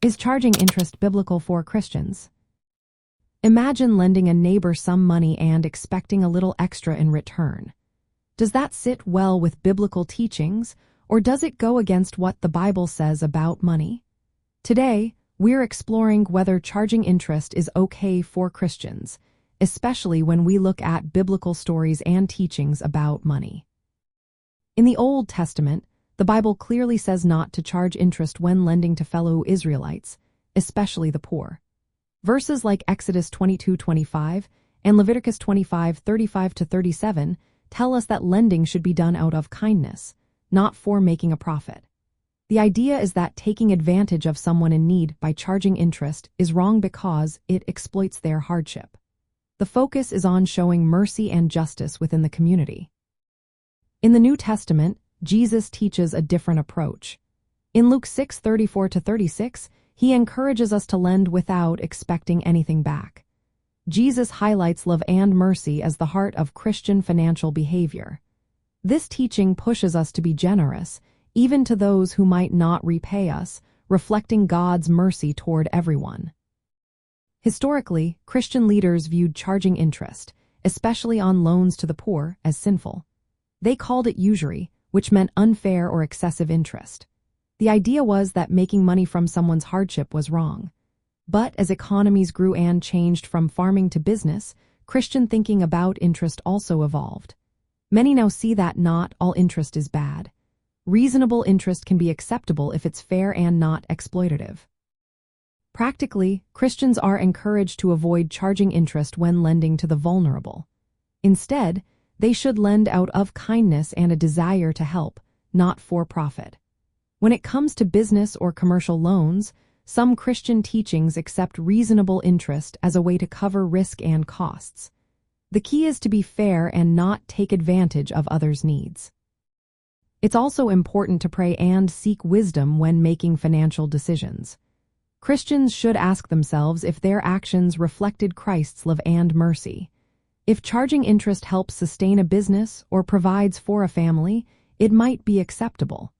Is charging interest biblical for Christians? Imagine lending a neighbor some money and expecting a little extra in return. Does that sit well with biblical teachings, or does it go against what the Bible says about money? Today, we're exploring whether charging interest is okay for Christians, especially when we look at biblical stories and teachings about money. In the Old Testament, the Bible clearly says not to charge interest when lending to fellow Israelites, especially the poor. Verses like Exodus 22:25 and Leviticus 25:35-37 tell us that lending should be done out of kindness, not for making a profit. The idea is that taking advantage of someone in need by charging interest is wrong because it exploits their hardship. The focus is on showing mercy and justice within the community. In the New Testament, Jesus teaches a different approach. In Luke 6:34-36, he encourages us to lend without expecting anything back. Jesus highlights love and mercy as the heart of Christian financial behavior. This teaching pushes us to be generous, even to those who might not repay us, reflecting God's mercy toward everyone. Historically, Christian leaders viewed charging interest, especially on loans to the poor, as sinful. They called it usury, which meant unfair or excessive interest. The idea was that making money from someone's hardship was wrong. But as economies grew and changed from farming to business, Christian thinking about interest also evolved. Many now see that not all interest is bad. Reasonable interest can be acceptable if it's fair and not exploitative. Practically, Christians are encouraged to avoid charging interest when lending to the vulnerable. Instead, they should lend out of kindness and a desire to help, not for profit. When it comes to business or commercial loans, some Christian teachings accept reasonable interest as a way to cover risk and costs. The key is to be fair and not take advantage of others' needs. It's also important to pray and seek wisdom when making financial decisions. Christians should ask themselves if their actions reflected Christ's love and mercy. If charging interest helps sustain a business or provides for a family, it might be acceptable.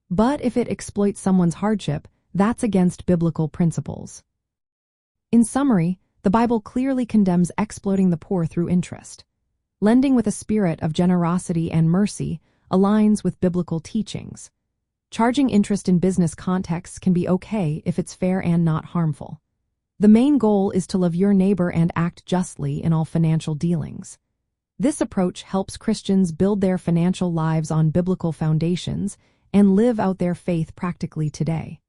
But if it exploits someone's hardship, that's against biblical principles. In summary, the Bible clearly condemns exploiting the poor through interest. Lending with a spirit of generosity and mercy aligns with biblical teachings. Charging interest in business contexts can be okay if it's fair and not harmful. The main goal is to love your neighbor and act justly in all financial dealings. This approach helps Christians build their financial lives on biblical foundations and live out their faith practically today.